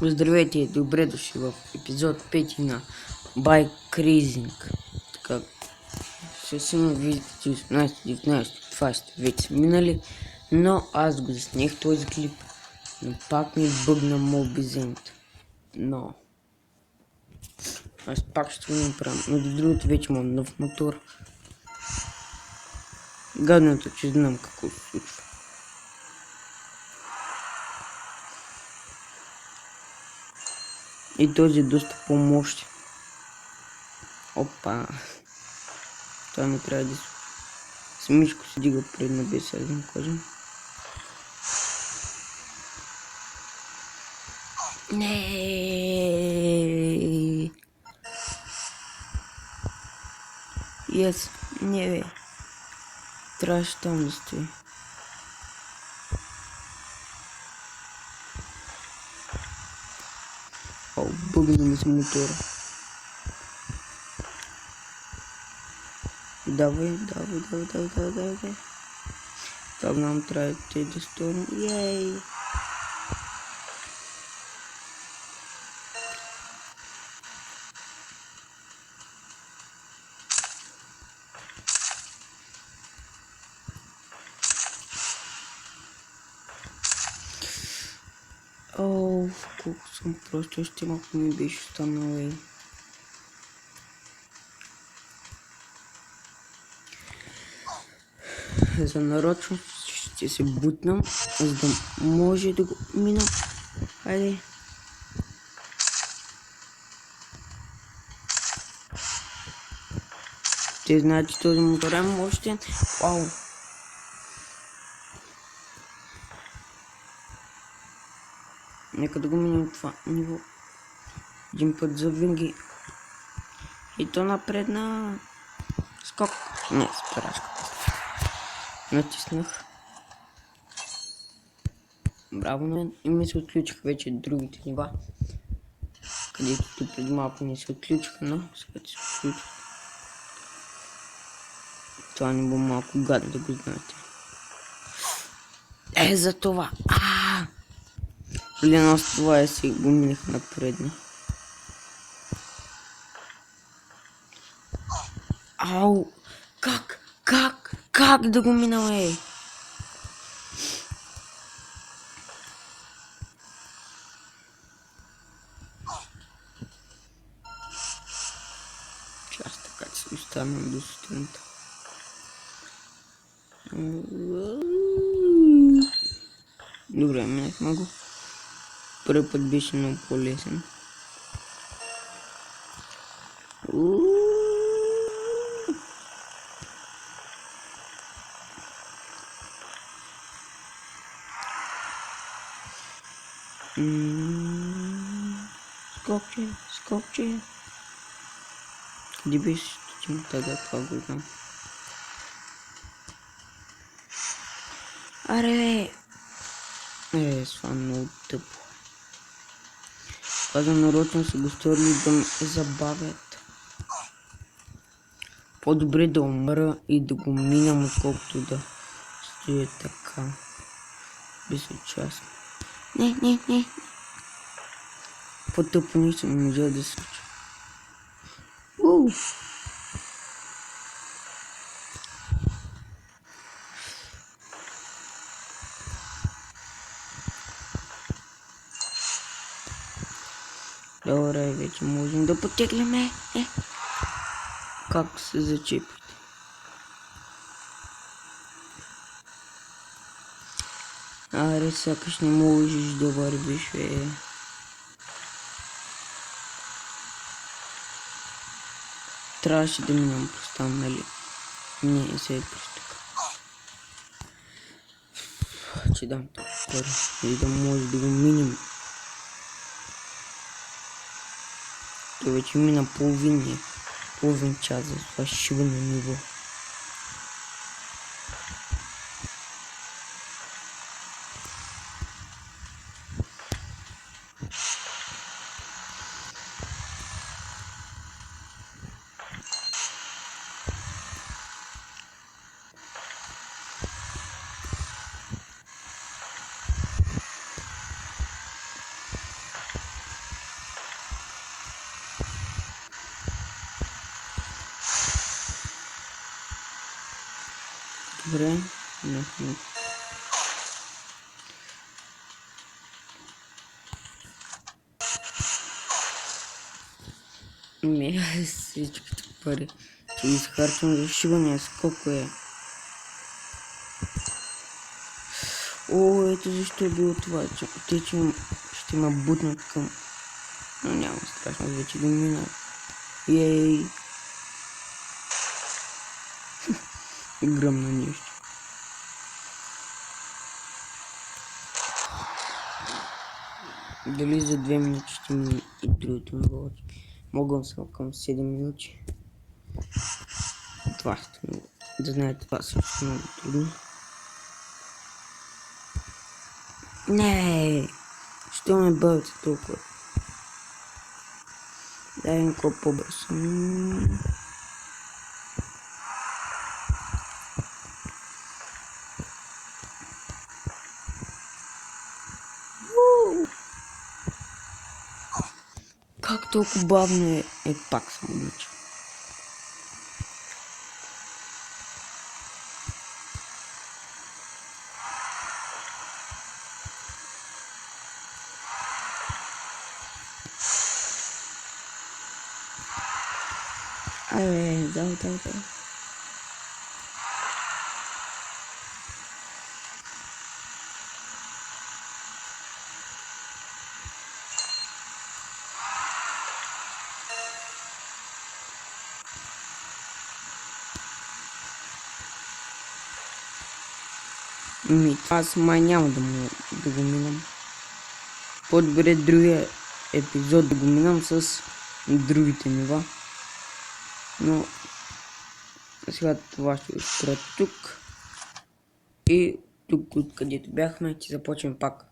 Здравейте и добре дошли в епизод 5 на Bike Racing. Така, съвсем видите 18, 19, 20 вече са минали, но аз го заснех този клип, но пак ми бъгна Mobizen. Но аз пак ще го направя. Между другото вече имам нов мотор. Гадното, че знам какво се случва. И този е доста по-мощен. Опа! Това не трябва да се... Самичко се дига предна без аз да му кажем. Не. Yes, не бе. Трябваше там да стои. О, бъгна ми с мотора. Давай. Как нам трябва те да стоим. Ей! О, колко съм просто, още малко ми беше останало, ей. За нарочно ще се бутнам, за да може да го мина. Хайде. Те знаят, че този мотор е мощен. Вау! Нека да го минем това ниво. Един път за винаги. И то напред на скок. Не, спирачка. Натиснах. Браво на мен. И ми се отключиха вече другите нива. Където преди малко не се отключиха, но сега се отключат. Това не било малко гадно да го знаете. За това. Блин, аз това си го минах напредни. Ау! Как да го минал, ей? Аз така че си останам до сутринта. Добре, минахме го. Първи път беше много по-лесен. Скокче. Къде беше тимата, да, това го знам. Аре! Това е много тъпо. Казвам, нарочно са го сторили да ме забавят. По-добре да умра и да го минам, отколкото да стоя така. Безучастно. Не. По-тъпо нищо не може да се случи. Добре, вече можем да потегляме. Как се зачепите? Аре, сякаш не можеш да вървиш, Трябваше да минам просто, нали? Не, се е просто така. Че дам това и да може да го минем. То вече мина половин час за това шиване ниво. Добре. Не, всичките пари, че изхарчвам за шибане, сколко е. О, ето защо е било това, че ще ме бутнат към... Но няма страшно, вече го мина. Ей! Гръмна нещо. Дали за 2 минути ще ми и другото ниво? Мога съм към 7 минути. Това ще ми... Да знаете, това също много трудно. Не! Що ме бъдете толкова? Дай ми колко по-бързо. Как толкова бавно е пак съм обича. Давай. Аз май няма да го минам. По-добре другия епизод да го минам с другите нива. Но сега това ще спра тук. И тук, откъдето бяхме, ще започнем пак.